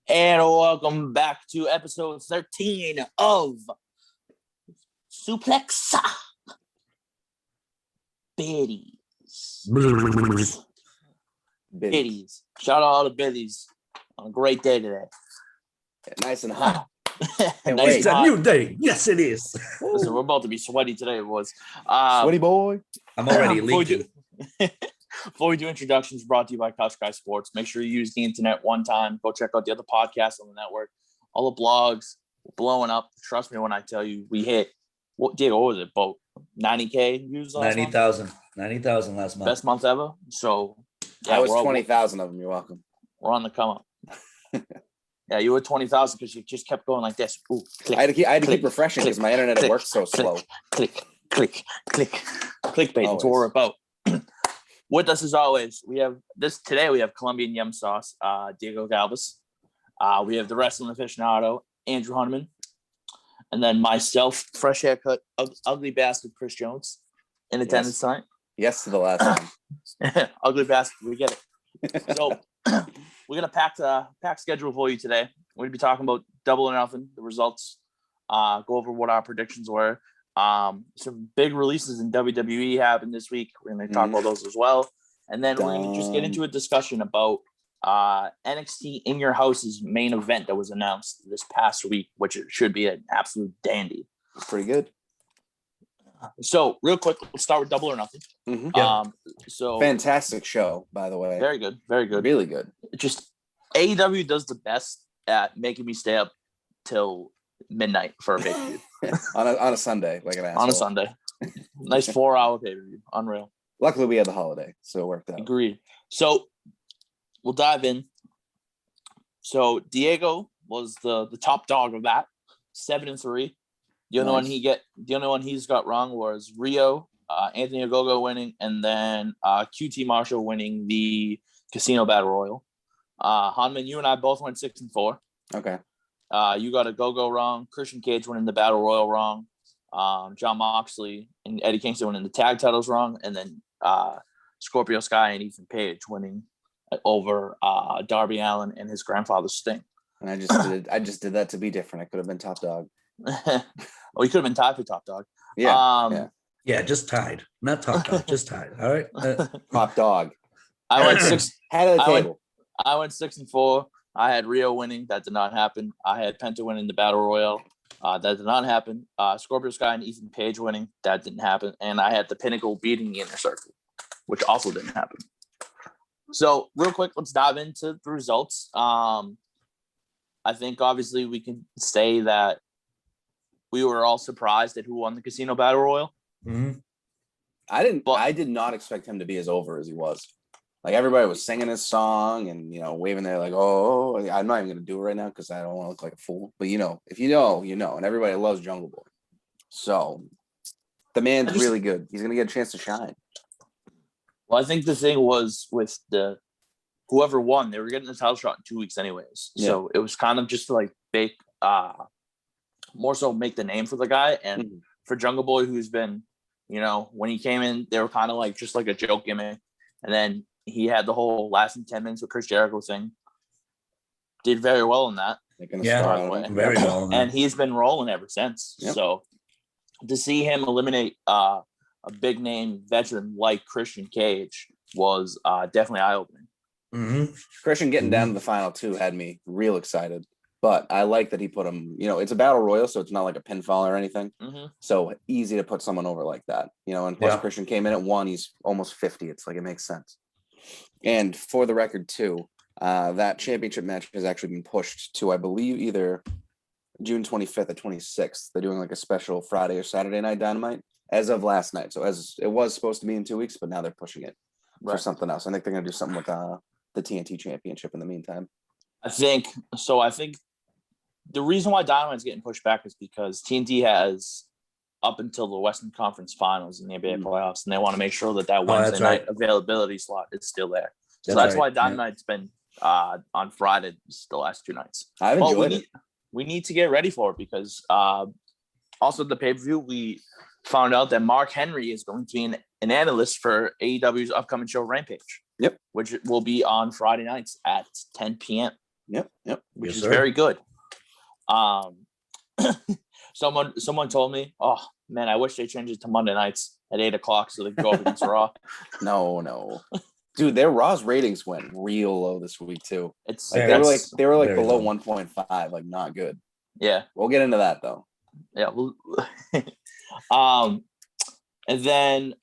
And welcome back to episode 13 of Suplex Biddies. Biddies. Shout out all the biddies on a great day today. Nice and hot. Nice It's a new day. Yes, it is. Listen, we're about to be sweaty today, boys. Sweaty boy. I'm already leaking. Before we do introductions, brought to you by Couch Guy Sports. Make sure you use the internet one time. Go check out the other podcasts on the network. All the blogs blowing up. Trust me when I tell you, we hit Diego, what was it? About 90K views last 90,000. 90,000 last month. Best month ever. So I was 20,000 of them. You're welcome. We're on the come up. Yeah, you were 20,000 because you just kept going like this. Ooh, click, I had to keep refreshing because my internet at work's so slow. Clickbait. That's what we're about. With us as always, we have today we have Colombian Yum Sauce, Diego Galvis. We have the wrestling aficionado, Andrew Hunterman. And then myself, fresh haircut, ugly bastard Chris Jones in attendance tonight. Yes to the last one. Ugly bastard, we get it. So we're gonna pack schedule for you today. We're gonna be talking about Double or Nothing, the results, go over what our predictions were. Some big releases in WWE happened this week. We're going to talk about those as well. And then we're going to just get into a discussion about NXT In Your House's main event that was announced this past week, which it should be an absolute dandy. Pretty good. So real quick, let's start with Double or Nothing. Mm-hmm. Yeah. So fantastic show, by the way. Very good. Very good. Really good. Just AEW does the best at making me stay up till midnight for a pay-per-view. on a Sunday, like an asshole. On a Sunday. Nice 4-hour pay-per-view. Unreal. Luckily, we had the holiday, so it worked out. Agreed. So we'll dive in. So Diego was the top dog of that, 7-3. The only one he's got wrong was Rio, Anthony Ogogo winning, and then QT Marshall winning the Casino Battle Royal. Hanman, you and I both went 6-4. Okay. You got a go wrong. Christian Cage winning the Battle Royal wrong. John Moxley and Eddie Kingston winning the tag titles wrong, and then Scorpio Sky and Ethan Page winning over Darby Allin and his grandfather Sting. And I just did that to be different. I could have been top dog. Oh, you could have been tied for top dog. Yeah. Yeah, just tied. Not top dog, just tied. All right. Top dog. I went six. Head of the table. I went 6-4. I had Rio winning. That did not happen. I had Penta winning the Battle Royal. That did not happen. Scorpio Sky and Ethan Page winning. That didn't happen. And I had the Pinnacle beating the Inner Circle, which also didn't happen. So real quick, let's dive into the results. I think obviously we can say that we were all surprised at who won the Casino Battle Royal. Mm-hmm. I did not expect him to be as over as he was. Like everybody was singing his song and, waving there like, oh, I'm not even going to do it right now because I don't want to look like a fool. But, if you know, and everybody loves Jungle Boy. So the man's really good. He's going to get a chance to shine. Well, I think the thing was with whoever won, they were getting the title shot in 2 weeks anyways. Yeah. So it was kind of just to like more so make the name for the guy. And for Jungle Boy, who's been, when he came in, they were kind of like just like a joke gimmick. And then he had the whole lasting 10 minutes with Chris Jericho thing. Did very well in that. Very well. And he's been rolling ever since. Yep. So to see him eliminate a big name veteran like Christian Cage was definitely eye-opening. Mm-hmm. Christian getting down to the final two had me real excited. But I like that he put him, it's a battle royal, so it's not like a pinfall or anything. Mm-hmm. So easy to put someone over like that, and plus Christian came in at 1, he's almost 50. It's like, it makes sense. And for the record too, that championship match has actually been pushed to, I believe, either June 25th or 26th. They're doing like a special Friday or Saturday night Dynamite as of last night. So as it was supposed to be in 2 weeks, but now they're pushing it for something else. I think they're going to do something with the TNT championship in the meantime. I think the reason why Dynamite's getting pushed back is because TNT has up until the Western Conference Finals in the NBA playoffs, and they want to make sure that Wednesday night availability slot is still there. So that's why Dynamite's been on Friday the last 2 nights. I've enjoyed it. We need to get ready for it because also the pay-per-view, we found out that Mark Henry is going to be an analyst for AEW's upcoming show Rampage. Yep. Which will be on Friday nights at 10 p.m. Yep. which Yes, is sir. very good. Someone told me, oh man, I wish they changed it to Monday nights at 8:00 so they could go up against Raw. No. Dude, their Raw's ratings went real low this week too. It's Like Very they were like very below low. 1.5, like not good. yeah. We'll get into that though. Yeah. Well, and then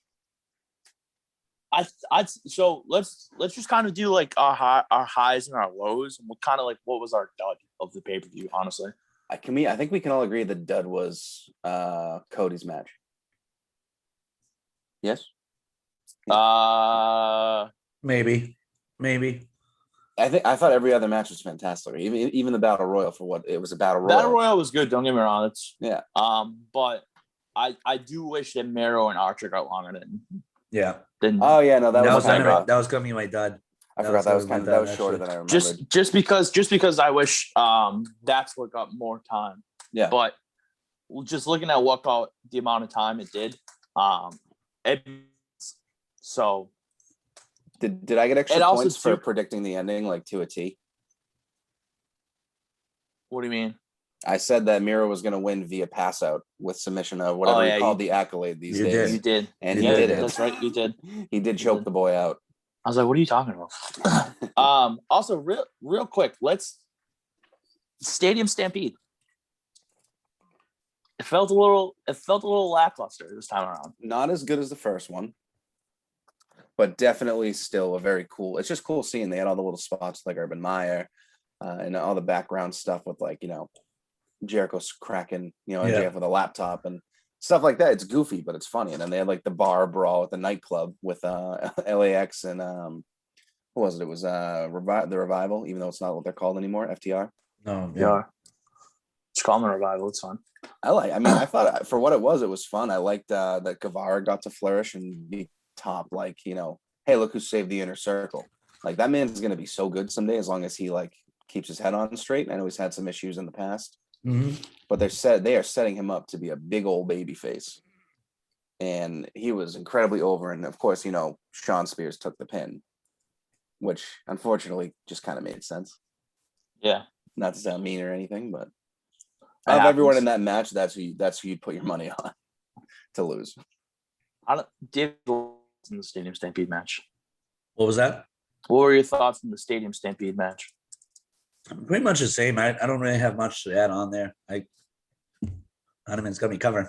so let's just kind of do like our highs and our lows, and what was our dud of the pay-per-view, honestly. I think we can all agree the dud was Cody's match. Yes. Maybe. I thought every other match was fantastic. Even the Battle Royal for what it was a Battle Royal. Battle Royal was good, don't get me wrong. It's Yeah. But I do wish that Miro and Archer got longer Yeah. than Oh yeah, no, that was that was gonna be my dud. I forgot that was shorter than I remembered. just because I wish that's what got more time. Yeah. But just looking at what got the amount of time it did, so did I get extra points for predicting the ending like to a T? What do you mean? I said that Miro was going to win via pass out with submission of whatever he called the accolade these days. You did. And he did it. That's right. You did. He did choke the boy out. I was like, what are you talking about? Also real quick, Stadium Stampede. It felt a little lackluster this time around. Not as good as the first one, but definitely still a very cool. It's just cool seeing they had all the little spots like Urban Meyer and all the background stuff with like, Jericho's cracking, MJF with a laptop and stuff like that. It's goofy, but it's funny. And then they had like the bar brawl at the nightclub with LAX and who was it? It was the Revival, even though it's not what they're called anymore. FTR. No, yeah. Just call them a Revival. It's fun. I thought for what it was fun. I liked that Guevara got to flourish and be top, like, hey, look who saved the inner circle. Like that man's going to be so good someday as long as he like keeps his head on straight. I know he's had some issues in the past, but they are setting him up to be a big old baby face. And he was incredibly over. And of course, Sean Spears took the pin, which unfortunately just kind of made sense. Yeah. Not to sound mean or anything, but out of everyone in that match, that's who you put your money on to lose. David in the Stadium Stampede match. What was that? What were your thoughts on the Stadium Stampede match? Pretty much the same. I don't really have much to add on there. Hunneman's got me covered.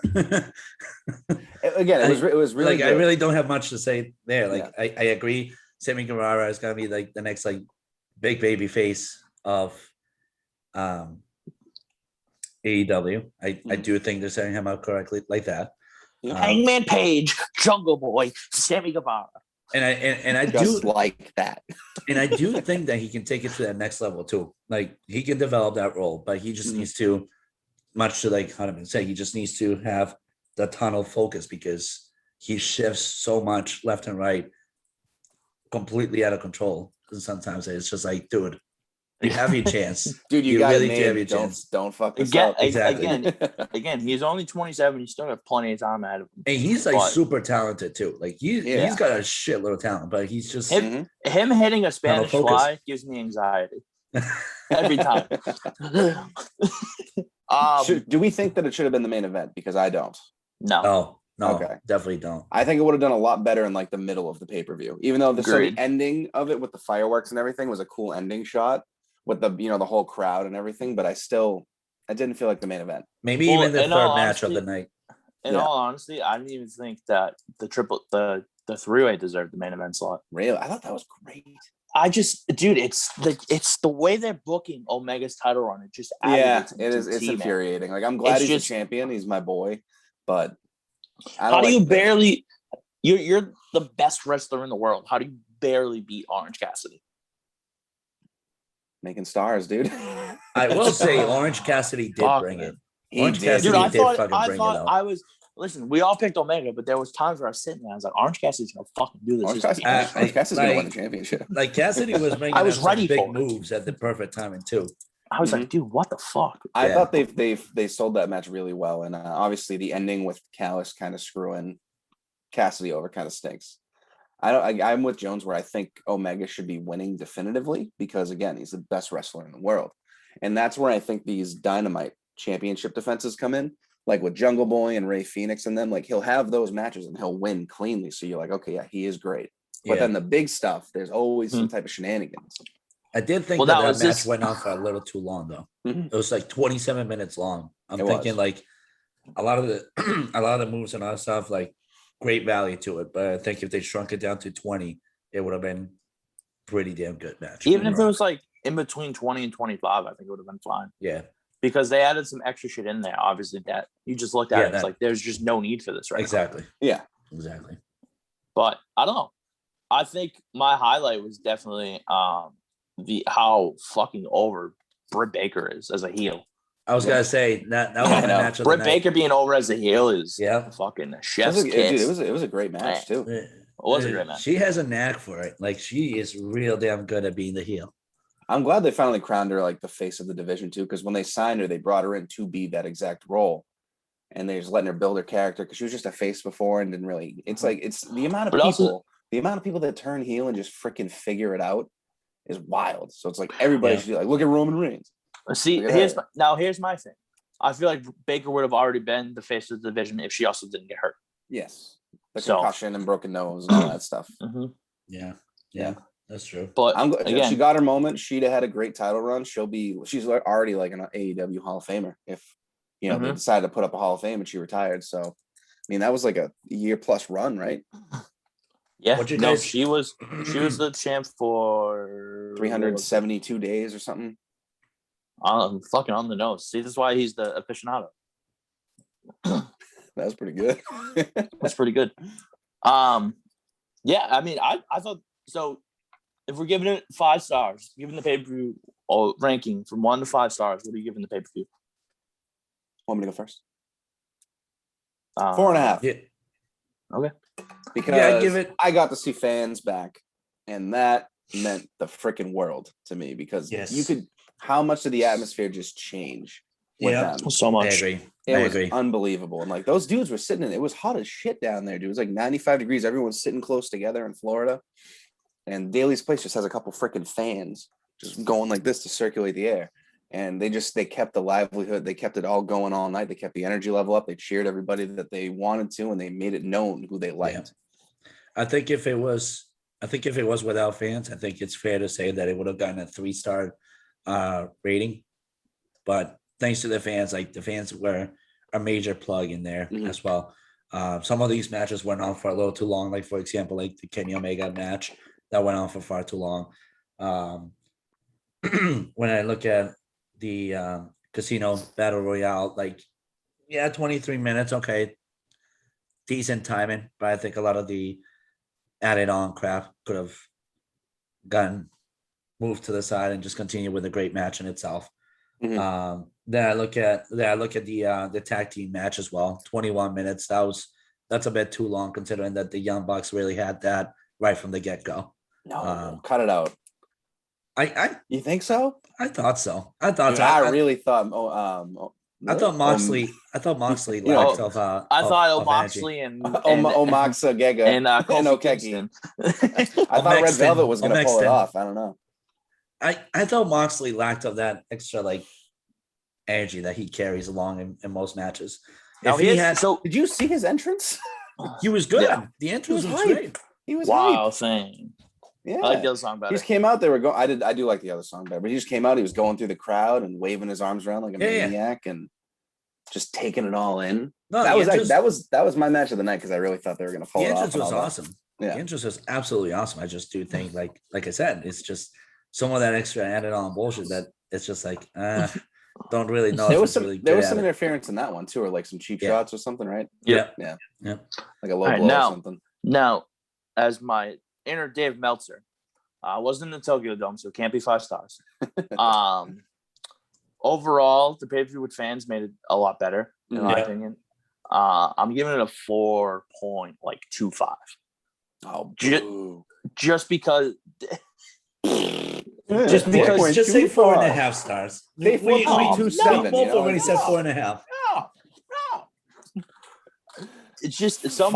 Again, it was really like good. I really don't have much to say there. Like I agree. Sammy Guevara is gonna be like the next like big baby face of AEW. I do think they're setting him up correctly like that. Hangman Page, Jungle Boy, Sammy Guevara. And I just do like that. And I do think that he can take it to that next level too. Like he can develop that role, but he just needs to, much to like Hunneman say, he just needs to have the tunnel focus because he shifts so much left and right, completely out of control. And sometimes it's just like, dude, you have your chance. Dude, you got really it, do have your don't chance. fuck this up. Exactly. Again, he's only 27. He's still got plenty of time ahead of him. And he's like super talented too. Like he's got a shitload of talent, but he's just him hitting a Spanish fly gives me anxiety every time. Do we think that it should have been the main event? Because I don't. No, okay, definitely don't. I think it would have done a lot better in like the middle of the pay-per-view, even though the ending of it with the fireworks and everything was a cool ending shot with the the whole crowd and everything. But I didn't feel like the main event. Maybe even the third match of the night. In all honesty, I didn't even think that the three-way deserved the main event slot. Really, I thought that was great. Dude, it's the way they're booking Omega's title run. It just it's infuriating. Like I'm glad he's a champion. He's my boy, but how do you barely? You're the best wrestler in the world. How do you barely beat Orange Cassidy? Making stars, dude. I will say Orange Cassidy did bring it. Orange Cassidy Listen, we all picked Omega, but there was times where I was sitting there. I was like, Orange Cassidy's gonna fucking do this. Orange Cassidy's gonna win the championship. Like Cassidy was making some big moves at the perfect timing too. I was like, dude, what the fuck? I thought they sold that match really well, and obviously the ending with Callis kind of screwing Cassidy over kind of stinks. I'm with Jones where I think Omega should be winning definitively because again, he's the best wrestler in the world. And that's where I think these Dynamite championship defenses come in, like with Jungle Boy and Ray Phoenix and them. Like he'll have those matches and he'll win cleanly. So you're like, okay, yeah, he is great. But then the big stuff, there's always some type of shenanigans. I did think that match went on for a little too long though. It was like 27 minutes long. I'm thinking like a lot of the moves and other stuff, like great value to it. But I think if they shrunk it down to 20, it would have been pretty damn good match. Even if it was like in between 20 and 25, I think it would have been fine. Yeah. Because they added some extra shit in there. Obviously, that you just looked at it. It's like there's just no need for this, right? Exactly. now. Yeah. Exactly. But I don't know. I think my highlight was definitely how fucking over Britt Baker is as a heel. I was gonna say that was the match of Britt the Baker being over as a heel is yeah fucking chef's kiss. Dude, it was a great match too. It was a great match. She has a knack for it. Like she is real damn good at being the heel. I'm glad they finally crowned her like the face of the division too, because when they signed her, they brought her in to be that exact role, and they're just letting her build her character because she was just a face before and didn't really. It's like it's the amount of people that turn heel and just freaking figure it out is wild. So it's like everybody should be like, look at Roman Reigns. See, here's my thing. I feel like Baker would have already been the face of the division if she also didn't get hurt. Yes, the concussion and broken nose and all that stuff. Yeah. That's true. But again, she got her moment. She'd have had a great title run. She's already like an AEW Hall of Famer if they decided to put up a Hall of Fame and she retired. So, I mean, that was like a year plus run, right? Yeah. She was the champ for 372 days or something. I'm fucking on the nose. See, this is why he's the aficionado. That's pretty good. That's pretty good. Yeah, I mean, I thought so. If we're giving it 5 stars, giving the pay-per-view ranking from 1 to 5 stars, what are you giving the pay-per-view? Want me to go first? 4.5. Yeah. Okay. Because I got to see fans back, and that meant the freaking world to me because you could. How much did the atmosphere just change with them? So much. I agree. It was unbelievable. And like those dudes were sitting in it was hot as shit down there, dude. It was like 95 degrees. Everyone's sitting close together in Florida. And Daly's place just has a couple freaking fans just going like this to circulate the air. And they kept the livelihood. They kept it all going all night. They kept the energy level up. They cheered everybody that they wanted to, and they made it known who they liked. Yeah. I think if it was without fans, I think it's fair to say that it would have gotten a 3-star rating. But thanks to the fans, like the fans were a major plug in there as well. Some of these matches went on for a little too long. Like for example, like the Kenny Omega match that went on for far too long. When I look at the Casino Battle Royale, 23 minutes, okay, decent timing, but I think a lot of the added on crap could have gotten moved to the side and just continue with a great match in itself. Then I look at the tag team match as well. 21 minutes. That's a bit too long considering that the Young Bucks really had that right from the get-go. No, cut it out. You think so? I thought so. I really thought. I thought Moxley. I thought Moxley lacked of. I thought Moxley and Moxa Gega and Kofi Kingston. I thought Red Velvet was going to pull it off. I don't know. I thought Moxley lacked of that extra energy that he carries along in most matches. Now did you see his entrance? He was good. Yeah. The entrance was great. He was thing. Yeah, I like the other song better. He just came out. They were going. I do like the other song better, but he just came out. He was going through the crowd and waving his arms around like a maniac and just taking it all in. No, that was my match of the night because I really thought they were going to pull it off. The entrance was awesome. Yeah, the entrance was absolutely awesome. I just do think, like I said, it's just some of that extra added on bullshit that it's just don't really know. There was some interference in that one too, or like some cheap shots or something, right? Yeah. Like a low blow or something. Now, as my inner Dave Meltzer, I wasn't in the Tokyo Dome, so it can't be 5 stars. Overall, the pay-per-view with fans made it a lot better, in my opinion. I'm giving it a 4.25. Oh, just because. Just say 4.5 stars. They 4.27. Both already said 4.5. It's just some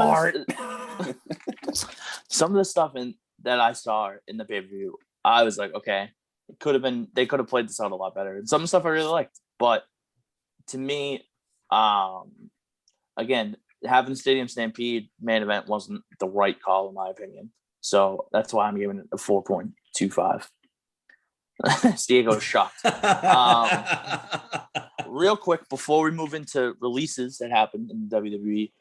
some of the stuff that I saw in the pay-per-view, I was like, okay, it could have been, they could have played this out a lot better. And some of the stuff I really liked, but to me, again, having Stadium Stampede main event wasn't the right call in my opinion. So that's why I'm giving it a 4.25. Diego is shocked. Real quick, before we move into releases that happened in WWE.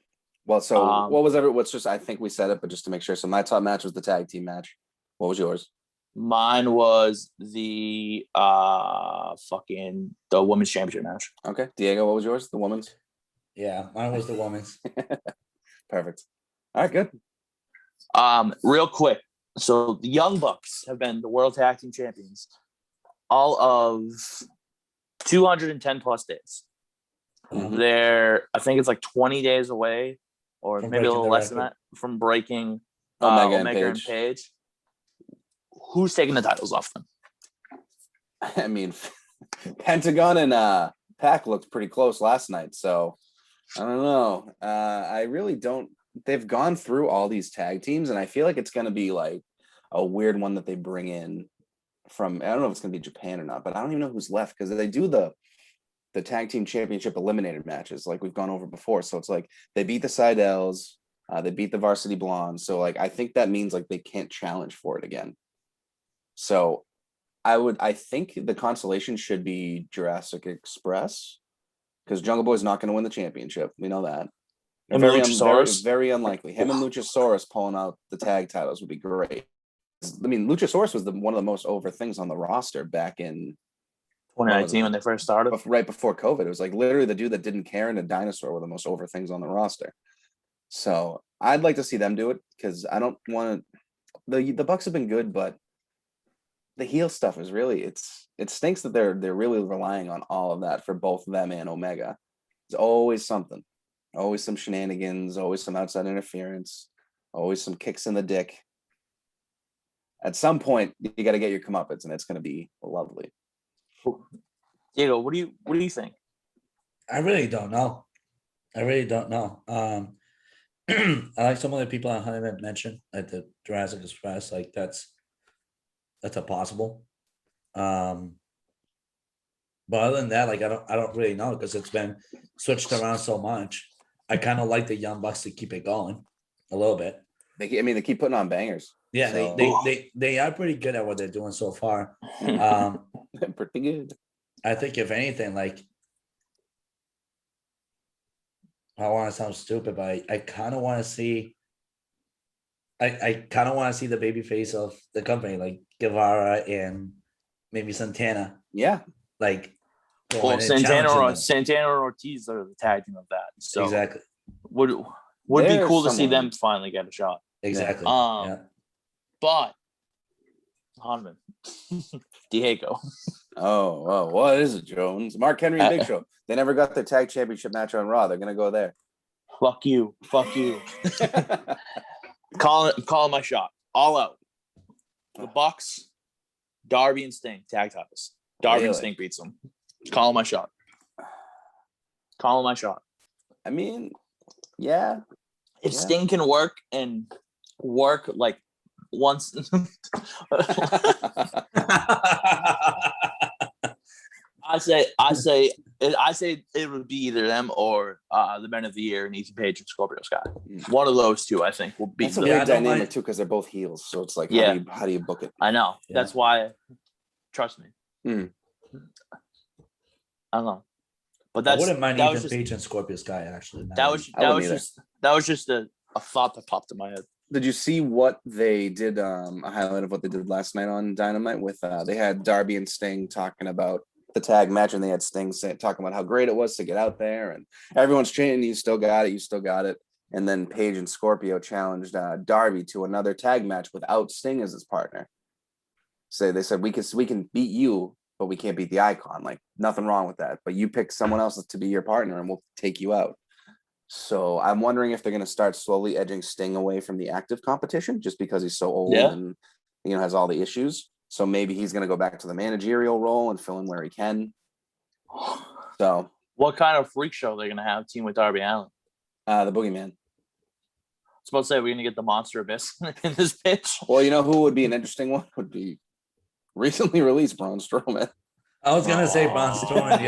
Well, so what was what's just, I think we said it, but just to make sure. So my top match was the tag team match. What was yours? Mine was the women's championship match. Okay. Diego, what was yours? The women's? Yeah, mine was the women's. Perfect. All right, good. Real quick. So the Young Bucks have been the World Tag Team Champions all of 210 plus days. Mhm. They're, I think it's like 20 days away, or From maybe a breaking little the less than record. that, from breaking Omega and Omega and Page. Page. Who's taking the titles off them? I mean, Pentagon and Pac looked pretty close last night, so I don't know. I really don't. They've gone through all these tag teams, and I feel like it's going to be like a weird one that they bring in from. I don't know if it's going to be Japan or not, but I don't even know who's left because they do the tag team championship eliminator matches like we've gone over before. So it's like they beat the Seidels, they beat the Varsity Blondes. So like I think that means like they can't challenge for it again. So I think the consolation should be Jurassic Express because Jungle Boy's not going to win the championship. We know that. And Very, Luchasaurus? very unlikely. Him and Luchasaurus pulling out the tag titles would be great. I mean, Luchasaurus was one of the most over things on the roster back in 2019 when they first started. right before COVID. It was like literally the dude that didn't care and a dinosaur were the most over things on the roster. So I'd like to see them do it because I don't want to. The Bucks have been good, but the heel stuff is really it stinks that they're really relying on all of that for both them and Omega. There's always something, always some shenanigans, always some outside interference, always some kicks in the dick. At some point, you got to get your comeuppance, and it's going to be lovely. Diego, what do you think? I really don't know. I like some of the people I haven't mentioned, like the Jurassic Express, like that's a possible. But other than that, like I don't really know because it's been switched around so much. I kind of like the Young Bucks to keep it going a little bit. They keep putting on bangers. Yeah, So- they are pretty good at what they're doing so far. Pretty good. I think if anything, like I want to sound stupid, but I kind of want to see. I kind of want to see the baby face of the company, like Guevara and maybe Santana. Yeah. Like, Well, Santana or Ortiz are the tag team of that. So exactly. Would be There's cool to see someone. them finally get a shot. Exactly. Yeah. But Hanman, Diego. Oh, what is it, Jones? Mark Henry and Big Show. They never got their tag championship match on Raw. They're gonna go there. Fuck you. Calling my shot. All out. The Bucks, Darby and Sting tag titles. Darby and Sting beats them. Calling my shot. I mean, yeah. If Sting can work like once. I say it would be either them or the Men of the Year and Ethan Page and Scorpio Sky. One of those two, I think, will be. That's a weird dynamic too, because they're both heels. So it's like, how do you book it? I know. Yeah. That's why. Trust me. I don't know, but I wouldn't mind Ethan Page and Scorpio Sky actually. That was just a thought that popped in my head. Did you see what they did? A highlight of what they did last night on Dynamite with they had Darby and Sting talking about the tag match, and they had Sting talking about how great it was to get out there, and everyone's chanting, "You still got it." And then Page and Scorpio challenged Darby to another tag match without Sting as his partner. So they said we can beat you, but we can't beat the Icon. Like nothing wrong with that. But you pick someone else to be your partner, and we'll take you out. So I'm wondering if they're going to start slowly edging Sting away from the active competition, just because he's so old and has all the issues. So maybe he's going to go back to the managerial role and fill in where he can. So what kind of freak show are they going to have team with Darby Allin? The Boogeyman. supposed to say we're gonna get the Monster Abyss in this pitch. Well, you know who would be an interesting one? Would be recently released Braun Strowman. I was gonna say Braun Strowman,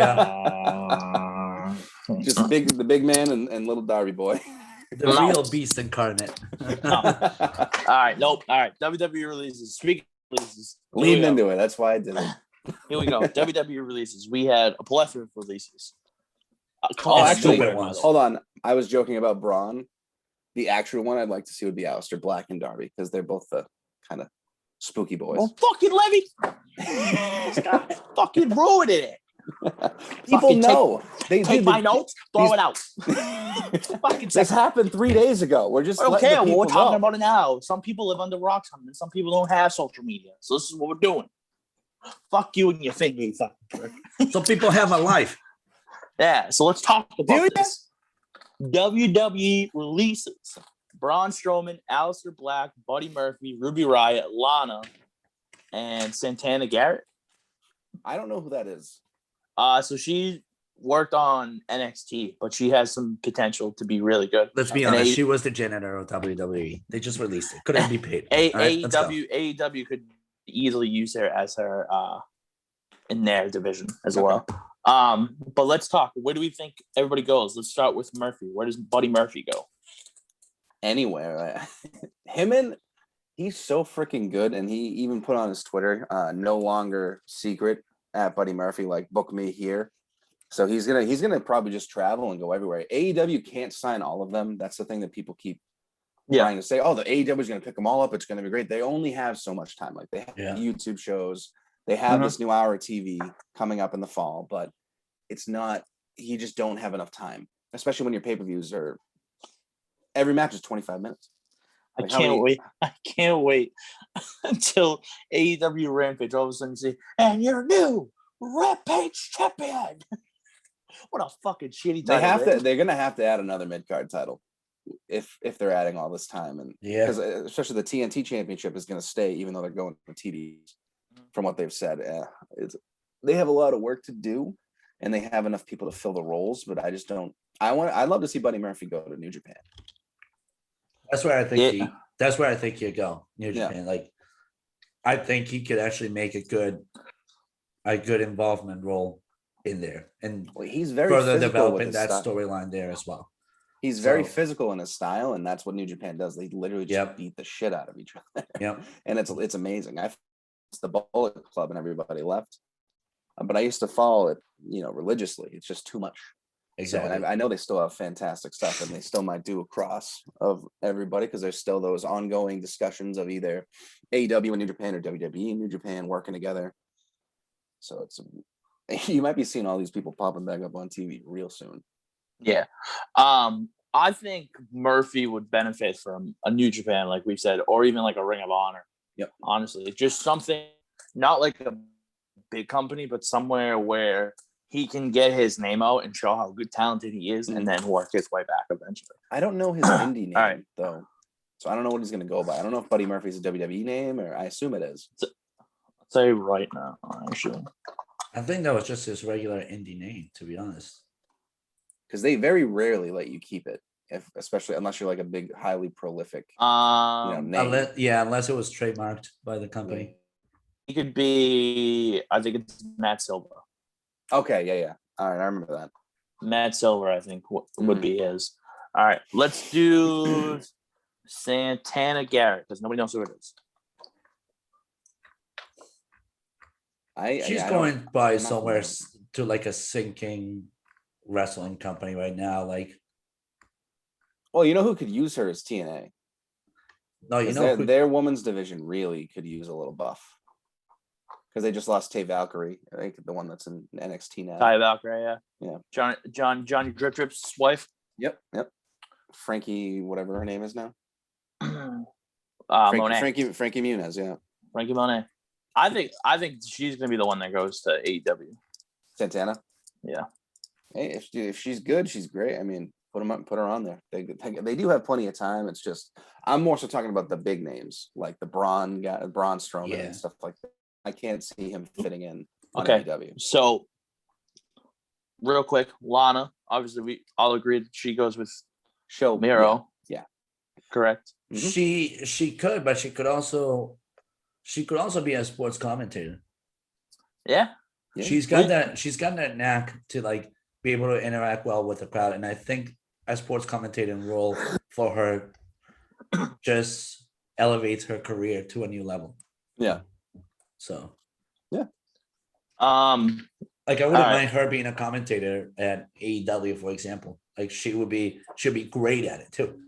Just the big man and little Darby boy. the real beast incarnate. All right, nope. All right, WWE releases. Speaking of releases, Leading into it. That's why I did it. here we go. WWE releases. We had a plethora of releases. Actually, stupid ones. hold on. I was joking about Braun. The actual one I'd like to see would be Aleister Black and Darby because they're both the kind of spooky boys. Well, fucking Levy. This guy fucking ruined it. People know. Take my notes, throw it out. Fucking This happened 3 days ago. We're just letting okay. the Well, we're people talking know. about it now. Some people live under rocks, and some people don't have social media. So this is what we're doing. Fuck you and your thing, you fucking prick. Some people have a life. Yeah. So let's talk about this. WWE releases Braun Strowman, Aleister Black, Buddy Murphy, Ruby Riot, Lana, and Santana Garrett. I don't know who that is. So she worked on NXT, but she has some potential to be really good. Let's be And honest. She was the janitor of WWE. They just released it. Couldn't be paid. All right, let's go. AEW could easily use her as her in their division as well. But let's talk. Where do we think everybody goes? Let's start with Murphy. Where does Buddy Murphy go? Anywhere. He's so freaking good, and he even put on his Twitter, no longer secret at Buddy Murphy, like book me here. So he's gonna probably just travel and go everywhere. AEW can't sign all of them. That's the thing that people keep trying to say. Oh, the AEW is gonna pick them all up. It's gonna be great. They only have so much time. Like they have YouTube shows. They have this new hour of TV coming up in the fall, but it's not. You just don't have enough time, especially when your pay-per-views are. Every match is 25 minutes. Like I can't wait until AEW Rampage all of a sudden say, and your new Rampage champion. What a fucking shitty title. They're gonna have to add another mid-card title if they're adding all this time, and because especially the TNT championship is gonna stay even though they're going for TD. From what they've said, they have a lot of work to do, and they have enough people to fill the roles. But I just don't. I'd love to see Buddy Murphy go to New Japan. That's where I think that's where I think he'd go. New Japan. Like I think he could actually make a good involvement role in there, and he's very further physical developing that storyline there as well. He's very physical in his style, and that's what New Japan does. They literally just beat the shit out of each other. Yep. And it's amazing. It's the Bullet Club and everybody left, but I used to follow it, religiously. It's just too much. Exactly. So, I know they still have fantastic stuff, and they still might do a cross of everybody because there's still those ongoing discussions of either AEW and New Japan or WWE and New Japan working together. So you might be seeing all these people popping back up on TV real soon. Yeah. I think Murphy would benefit from a New Japan, like we said, or even like a Ring of Honor. Yep. Honestly, just something not like a big company, but somewhere where he can get his name out and show how good talented he is, and then work his way back eventually. I don't know his indie name though, so I don't know what he's going to go by. I don't know if Buddy Murphy's a WWE name, or I assume it is. I'll tell you right now, actually. I think that was just his regular indie name, to be honest. Because they very rarely let you keep it, especially unless you're like a big, highly prolific, name. Unless it was trademarked by the company. He could be. I think it's Matt Silva. Okay, yeah. All right, I remember that. Matt Silver, I think, would be his. All right, let's do Santana Garrett because nobody knows who it is. She's going by somewhere to like a sinking wrestling company right now. Like, well, you know who could use her is TNA. No, their women's division really could use a little buff because they just lost Tay Valkyrie. I think the one that's in NXT now. Tay Valkyrie, yeah. Johnny Drip Drip's wife. Yep. Frankie, whatever her name is now. Monet. Frankie Muniz, yeah. Frankie Monet. I think she's gonna be the one that goes to AEW. Santana. Yeah. Hey, if she's good, she's great. I mean, put her on there. They do have plenty of time. It's just I'm more so talking about the big names like the Braun Strowman and stuff like that. I can't see him fitting in on AEW. So real quick, Lana. Obviously, we all agree that she goes with Miro. Yeah. correct? She could, but she could also be a sports commentator. Yeah. She's got that knack to like be able to interact well with the crowd, and I think a sports commentating role for her just elevates her career to a new level. Yeah. So yeah. Like I wouldn't mind her being a commentator at AEW, for example. Like she'd be great at it too.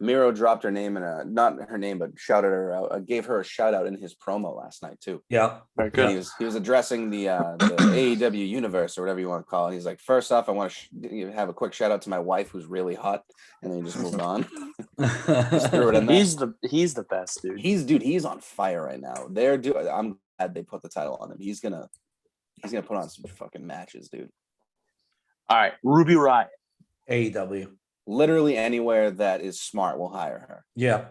Miro dropped her name in not her name, but shouted her out, gave her a shout out in his promo last night too. Yeah. Very good. He was addressing the AEW universe or whatever you want to call it. He's like, first off, I want to have a quick shout out to my wife who's really hot, and then he just moved on. Just threw it in there. He's the best, dude. He's on fire right now. I'm glad they put the title on him. He's gonna put on some fucking matches, dude. All right, Ruby Riot. AEW. Literally anywhere that is smart will hire her. Yeah.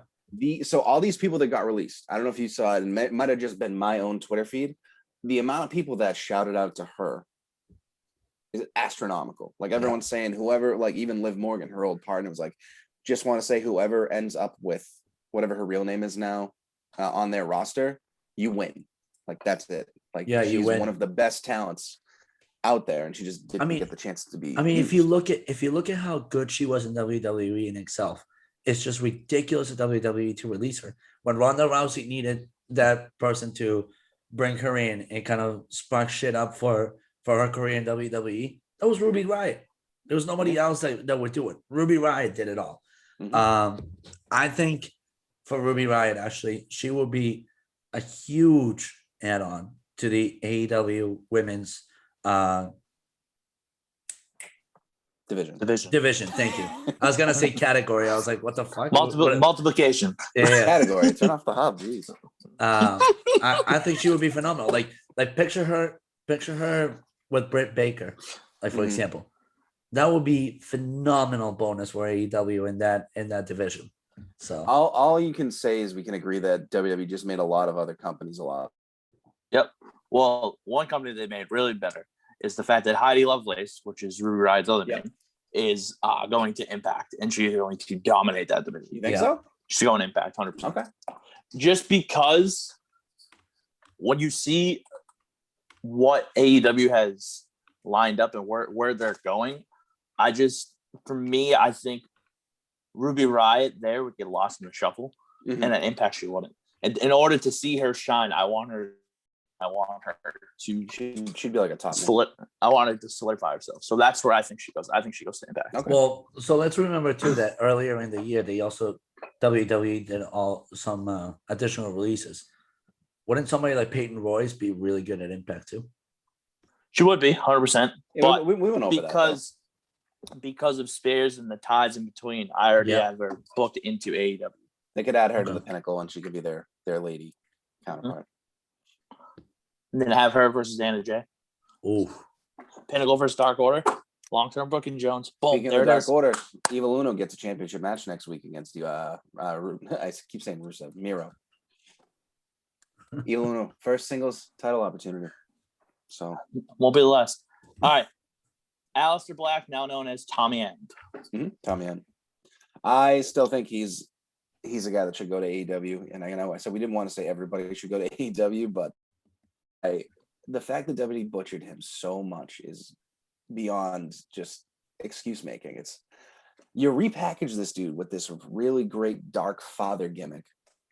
So all these people that got released, I don't know if you saw it, it might have just been my own Twitter feed. The amount of people that shouted out to her is astronomical. Like everyone's saying, whoever, like even Liv Morgan, her old partner, was like, just want to say whoever ends up with whatever her real name is now on their roster, you win. Like that's it. Like she's one of the best talents out there, and she just didn't get the chance to be. I mean, if you look at how good she was in WWE in itself, it's just ridiculous of WWE to release her. When Ronda Rousey needed that person to bring her in and kind of spark shit up for her career in WWE, that was Ruby Riot. There was nobody else that would do it. Ruby Riot did it all. Mm-hmm. I think for Ruby Riot, actually, she will be a huge add-on to the AEW women's division. Thank you. I was gonna say category. I was like, what the fuck? Multiplication. Yeah. Category. Turn off the hub. Jeez. I think she would be phenomenal. Like picture her with Britt Baker, like for example. That would be phenomenal bonus for AEW in that division. So all you can say is we can agree that WWE just made a lot of other companies a lot. Yep. Well, one company they made really better is the fact that Heidi Lovelace, which is Ruby Riot's other name, is going to Impact, and she's going to dominate that division. You think so? She's going to Impact, 100%. Okay. Just because when you see what AEW has lined up and where they're going, I think Ruby Riot there would get lost in the shuffle, and at Impact she wouldn't. And in order to see her shine, I want her to. She'd be like a top. I want her to solidify herself. So that's where I think she goes. I think she goes to Impact. Okay. Well, so let's remember too that earlier in the year they also WWE did some additional releases. Wouldn't somebody like Peyton Royce be really good at Impact too? She would be 100%. But we went over because of Spears and the ties in between, I already have her booked into AEW. They could add her to the Pinnacle, and she could be their lady counterpart. And then have her versus Anna Jay. Ooh. Pinnacle versus Dark Order. Long-term booking Jones. Boom. Speaking of Dark Order, Evil Uno gets a championship match next week against you. I keep saying Rusev. Miro. Evil Uno, first singles title opportunity. So won't be the last. All right. Aleister Black, now known as Tommy End. Tommy End. I still think he's a guy that should go to AEW. And I know I said we didn't want to say everybody should go to AEW, but the fact that WWE butchered him so much is beyond just excuse making. It's you repackage this dude with this really great dark father gimmick.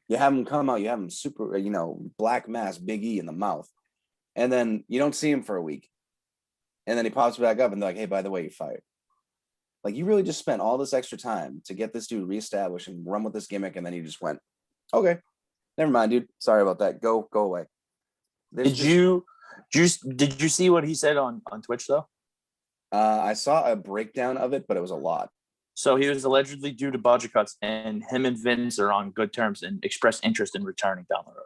You have him come out, you have him super, black mask, Big E in the mouth, and then you don't see him for a week, and then he pops back up and they're like, hey, by the way, you're fired. Like you really just spent all this extra time to get this dude reestablished and run with this gimmick, and then you just went, okay, never mind, dude. Sorry about that. Go away. Did you see what he said on Twitch though? I saw a breakdown of it, but it was a lot. So he was allegedly due to budget cuts, and him and Vince are on good terms and expressed interest in returning down the road.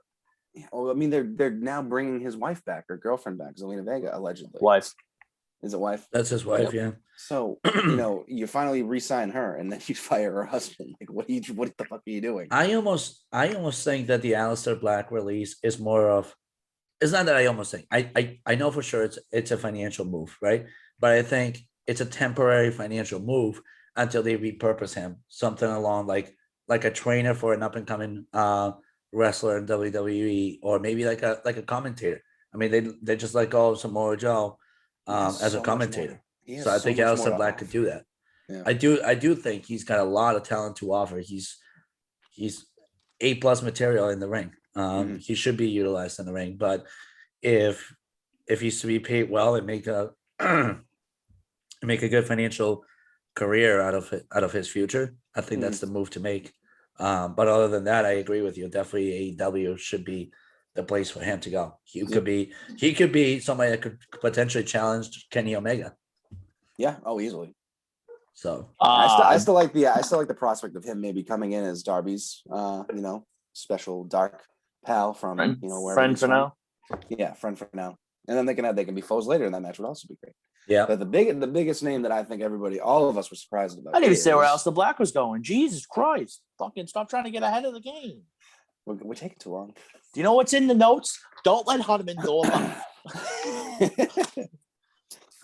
Yeah, well, I mean, they're now bringing his wife back, or girlfriend back, Zelina Vega, allegedly. Wife. Is it wife? That's his wife, yeah. So you finally re-sign her, and then you fire her husband. Like, what the fuck are you doing? I almost think that the Aleister Black release is more of. It's not that I almost think. I know for sure it's a financial move, right? But I think it's a temporary financial move until they repurpose him, something along like like a trainer for an up and coming wrestler in WWE, or maybe like a commentator. I mean, they just let go of Samoa Joe as a commentator. So I think Aleister Black could do that. Yeah. I do think he's got a lot of talent to offer. He's A+ material in the ring. He should be utilized in the ring, but if he's to be paid well and make a make a good financial career out of his future, I think that's the move to make. But other than that, I agree with you. Definitely AEW should be the place for him to go. He could be somebody that could potentially challenge Kenny Omega. Yeah. Oh, easily. So I still like the prospect of him maybe coming in as Darby's special dark pal from friend for now. Yeah, friend for now. And then they can be foes later, and that match would also be great. Yeah. But the biggest name that I think all of us were surprised about. I didn't even say where else the Black was going. Jesus Christ. Fucking stop trying to get ahead of the game. We're taking too long. Do you know what's in the notes? Don't let Hunterman go alone.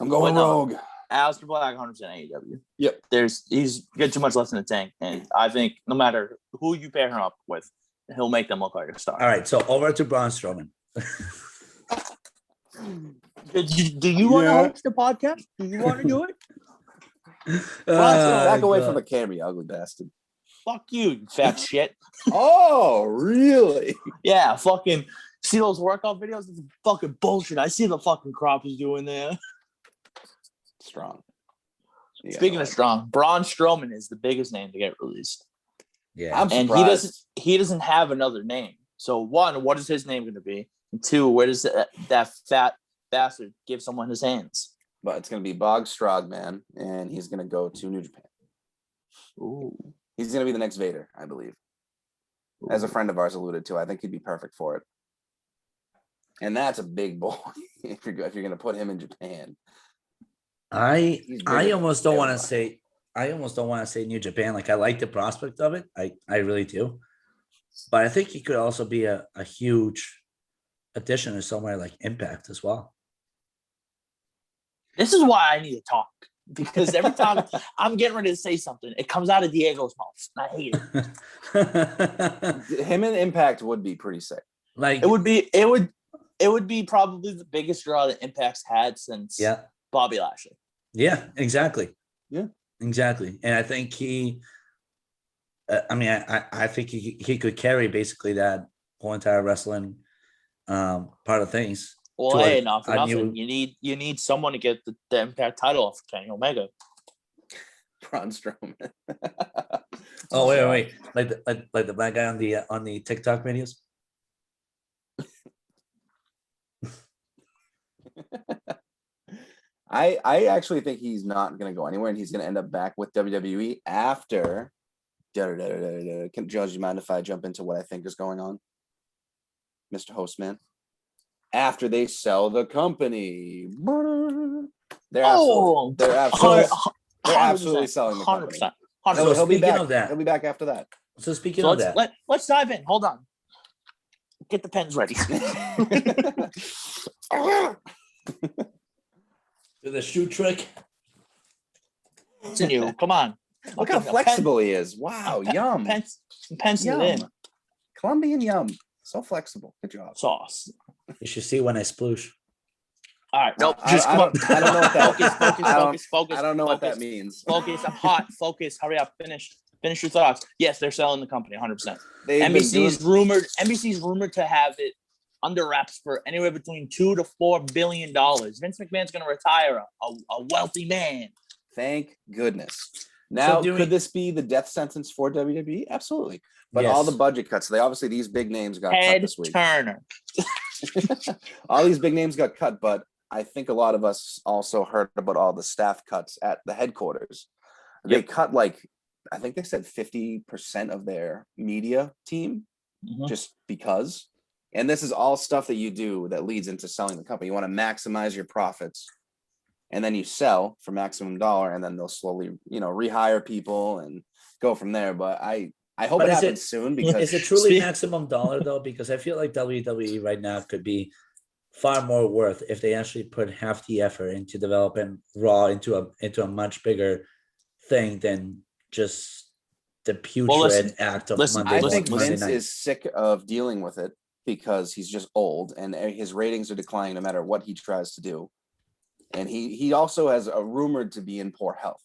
I'm going rogue. Aleister Black, 100% AEW. Yep. He's got too much left in the tank. And I think no matter who you pair him up with, he'll make them look like a star. all right, so over to Braun Strowman. Do you want to host the podcast? Do you want to do it? Back away from the camera, you ugly bastard. Fuck you fat shit. Oh, really? Yeah, fucking see those workout videos? It's fucking bullshit. I see the fucking crop he's doing there. Strong. Speaking of strong, Braun Strowman is the biggest name to get released. Yeah, I'm and surprised. he doesn't have another name. So one, what is his name going to be? And two, where does that fat bastard give someone his hands? But it's going to be Bog Strongman, and he's going to go to New Japan. Ooh. He's going to be the next Vader, I believe. As a friend of ours alluded to, I think he'd be perfect for it. And that's a big boy if you're going to put him in Japan. I almost don't want to say New Japan. Like, I like the prospect of it. I really do. But I think he could also be a huge addition to somewhere like Impact as well. This is why I need to talk. Because every time I'm getting ready to say something, it comes out of Diego's mouth. And I hate it. Him in Impact would be pretty sick. Like, it would be probably the biggest draw that Impact's had since Bobby Lashley. Yeah, exactly. Yeah, exactly. And I think I think he could carry basically that whole entire wrestling part of things. Well, hey, not for nothing. You need someone to get the Impact title off Kenny Omega. Braun Strowman. Oh wait, like the black guy on the TikTok videos. I actually think he's not going to go anywhere, and he's going to end up back with WWE after. Can Judge, you mind if I jump into what I think is going on, Mr. Hostman? After they sell the company, they're absolutely selling the company. 100%. He'll be back. He'll be back after that. So speaking of that, let's dive in. Hold on. Get the pens ready. Do the shoe trick. It's a new. Come on. Look how flexible he is. Wow, yum. Pencil it in. Colombian yum. So flexible. Good job. Sauce. You should see when I sploosh. All right. Nope. I don't know what that Focus. I don't know what that means. Focus. I'm hot. Focus. Hurry up. Finish your thoughts. Yes, they're selling the company 100%. NBC's rumored to have it under wraps for anywhere between $2 to $4 billion. Vince McMahon's going to retire a wealthy man. Thank goodness. Now, could this be the death sentence for WWE? Absolutely. But all the budget cuts, these big names got cut this week. Turner. All these big names got cut, but I think a lot of us also heard about all the staff cuts at the headquarters. They cut I think they said 50% of their media team just because. And this is all stuff that you do that leads into selling the company. You want to maximize your profits, and then you sell for maximum dollar, and then they'll slowly, rehire people and go from there. But I hope it happens soon, because is it truly maximum dollar though? Because I feel like WWE right now could be far more worth if they actually put half the effort into developing Raw into a much bigger thing than just the putrid act of I think Monday Vince night. is sick of dealing with it because he's just old and his ratings are declining no matter what he tries to do. And he also has a rumored to be in poor health,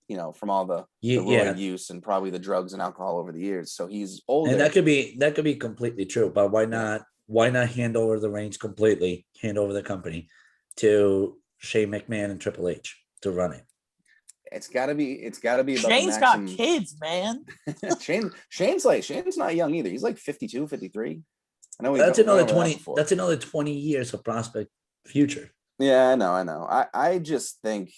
you know, from all the roid use and probably the drugs and alcohol over the years. So he's older. And that could be completely true, but why not hand over the reins completely, hand over the company to Shane McMahon and Triple H to run it? It's gotta be about Shane's got kids, man. Shane's not young either. He's like 52, 53. I know that's another 20. That's another 20 years of prospect future. Yeah, I know. I just think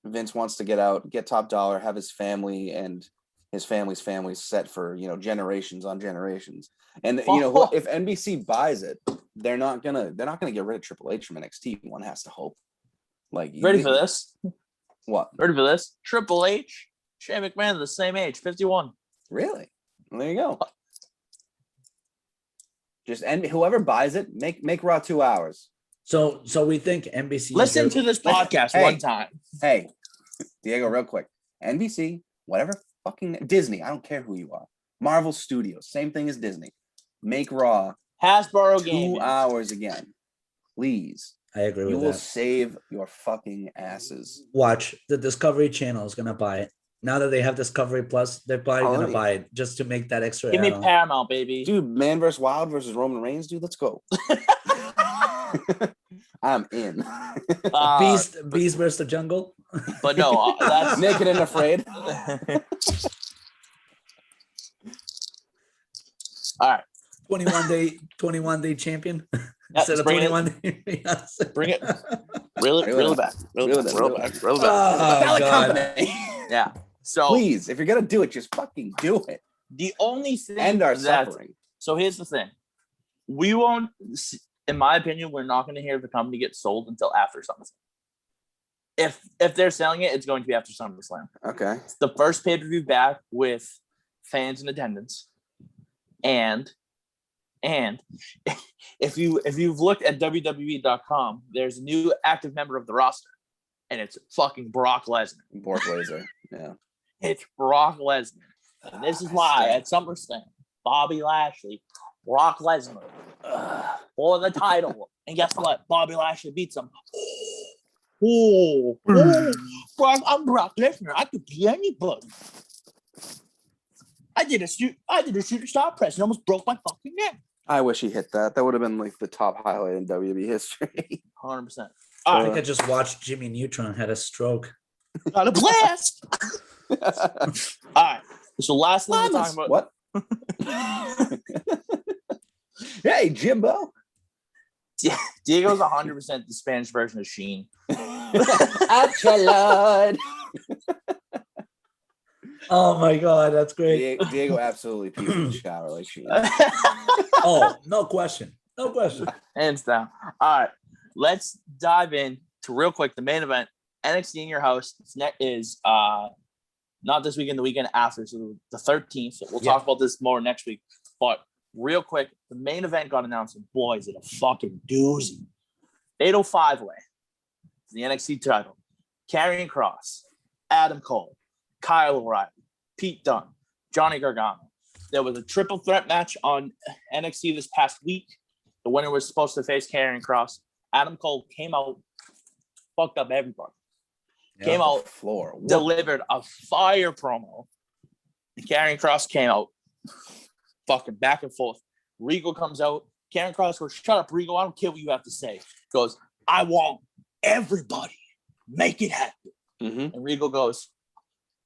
Vince wants to get out, get top dollar, have his family and his family's family set for, you know, generations on generations. And you know, if NBC buys it, they're not gonna get rid of Triple H from NXT. One has to hope. Like, ready for this? What? Ready for this? Triple H, Shane McMahon are the same age, 51. Really? Well, there you go. Just whoever buys it, make Raw 2 hours. So we think NBC. Listen to this podcast one time. Hey, Diego, real quick. NBC, whatever, fucking Disney. I don't care who you are. Marvel Studios, same thing as Disney. Make Raw Hasbro 2 hours again, please. I agree with that. You will save your fucking asses. Watch, the Discovery Channel is gonna buy it. Now that they have Discovery Plus, they're probably gonna buy it just to make that extra. Give me Paramount, baby. Dude, Man vs. Wild versus Roman Reigns, dude. Let's go. I'm in. Beast versus the Jungle. But no, that's Naked and Afraid. All right. 21 day champion. Instead of 21 day. Bring it. Reel it back. Reel it back. Oh, God. Yeah. So please, if you're gonna do it, just fucking do it. The only thing end our suffering. So here's the thing. We won't, in my opinion, we're not going to hear the company get sold until after SummerSlam. If they're selling it, it's going to be after SummerSlam. Okay. It's the first pay-per-view back with fans in attendance. And if you've looked at WWE.com, there's a new active member of the roster, and it's fucking Brock Lesnar. Brock Lesnar, yeah. It's Brock Lesnar. And this is why at SummerSlam, Bobby Lashley, Brock Lesnar for the title. And guess what? Bobby Lashley beats him. Brock, I'm Brock Lesnar. I could be anybody. I did a shooting star press and almost broke my fucking neck. I wish he hit that. That would have been like the top highlight in WWE history. 100%. I think I just watched Jimmy Neutron had a stroke. Got a blast. All right. So last thing we're talking about. What? Hey, Jimbo. Diego's 100% the Spanish version of Sheen. Oh my God, that's great. Diego absolutely pees in the shower like Sheen. Oh, no question. No question. Hands down. All right. Let's dive in to real quick the main event. NXT in your house is not this weekend, the weekend after, so the 13th. So we'll talk about this more next week. But real quick, the main event got announced, and boy, is it a fucking doozy. Fatal 5-way. The NXT title. Karrion Kross, Adam Cole, Kyle O'Reilly, Pete Dunne, Johnny Gargano. There was a triple threat match on NXT this past week. The winner was supposed to face Karrion Kross. Adam Cole came out, fucked up everybody. Came out, delivered a fire promo. Karrion Kross came out, fucking back and forth. Regal comes out. Karrion Kross goes, "Shut up, Regal. I don't care what you have to say." Goes, "I want everybody. Make it happen." Mm-hmm. And Regal goes,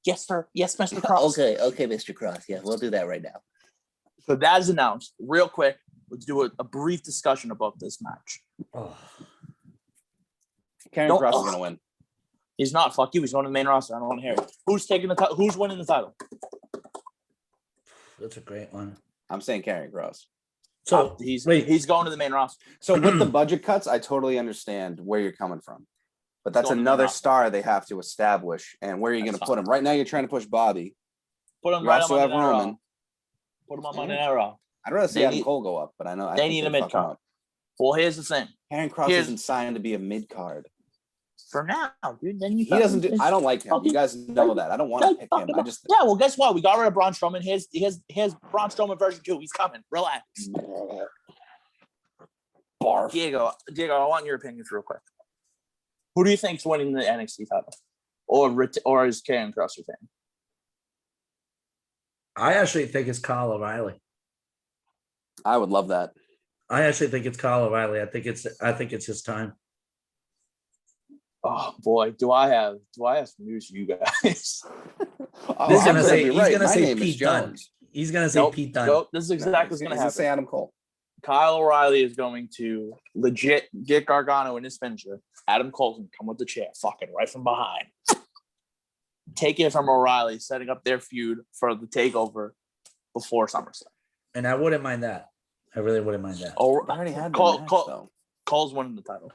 "Yes, sir. Yes, Mr. Kross." Okay, Mr. Kross. Yeah, we'll do that right now. So that is announced. Real quick, let's do a brief discussion about this match. Karrion Kross is going to win. He's not. Fuck you. He's going to the main roster. I don't want to hear it. Who's taking the title? Who's winning the title? That's a great one. I'm saying Karrion Kross. So he's going to the main roster. So with the budget cuts, I totally understand where you're coming from. But that's another star they have to establish. And where are you going to put him? Right now, you're trying to push Bobby. Put him right on Monday Night Raw. Put him on Monday Night Raw. I'd rather see Adam Cole go up, but I know they need a mid card. Well, here's the thing. Karrion Kross isn't signed to be a mid card. For now, dude. Then you He doesn't do. I don't like him. You guys know that. I don't want to pick him. I just. Yeah, well, guess what? We got rid of Braun Strowman. Here's Braun Strowman version 2. He's coming. Relax. Barf. Diego, I want your opinions real quick. Who do you think's winning the NXT title, or is Karrion Kross your fan? I actually think it's Kyle O'Reilly. I would love that. I actually think it's Kyle O'Reilly. I think it's his time. Oh boy, do I have some news for you guys? He's gonna say My Pete Dunne. He's gonna say Pete Dunne. Nope, this is exactly what's gonna happen. Say Adam Cole. Kyle O'Reilly is going to legit get Gargano in his finisher. Adam Cole's gonna come with the chair, fucking right from behind. Take it from O'Reilly, setting up their feud for the takeover before SummerSlam. And I wouldn't mind that. I really wouldn't mind that. Oh, I already had that match, though. Cole's winning the title.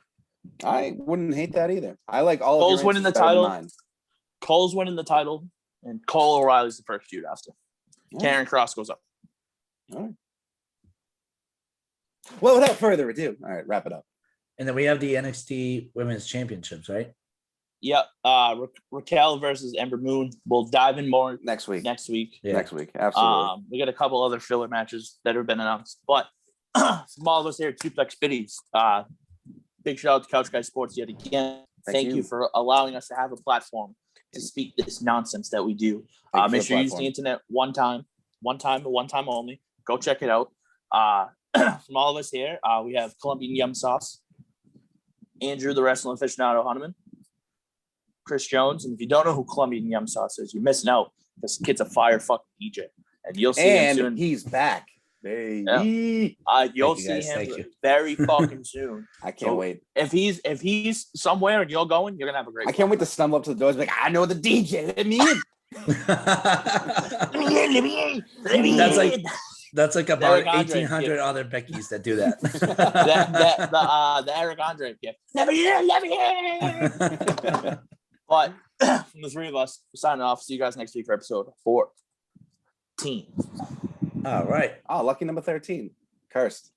I wouldn't hate that either. I like all Cole's of your winning the answers better than title. mine. Cole's winning the title, and Cole O'Reilly's the first feud after. Yeah. Karrion Kross goes up. All right. Well, without further ado, all right, wrap it up. And then we have the NXT Women's Championships, right? Yep. Raquel versus Ember Moon. We'll dive in more Next week. next week. Yeah. Next week. Absolutely. We got a couple other filler matches that have been announced, but from all of us here at Suplex Biddies, big shout out to Couch Guy Sports yet again. Thank you for allowing us to have a platform to speak this nonsense that we do. Make sure you use the internet one time only. Go check it out. From all of us here, we have Colombian Yum Sauce, Andrew the Wrestling Aficionado Hunneman, Chris Jones, and if you don't know who Colombian Yum Sauce is, you're missing out. This kid's a fire fucking DJ, and you'll see him soon. He's back, baby. Yeah. You'll see him very fucking soon. I can't wait. If he's somewhere and you're going, you're gonna have a great. I can't wait to stumble up to the doors. Like, I know the DJ. Let me in. Let me in. That's like about 1,800 other Beckys that do that. the Eric Andre gift. Let me in. But from the three of us, we're signing off. See you guys next week for episode 14. All right. Oh, lucky number 13. Cursed.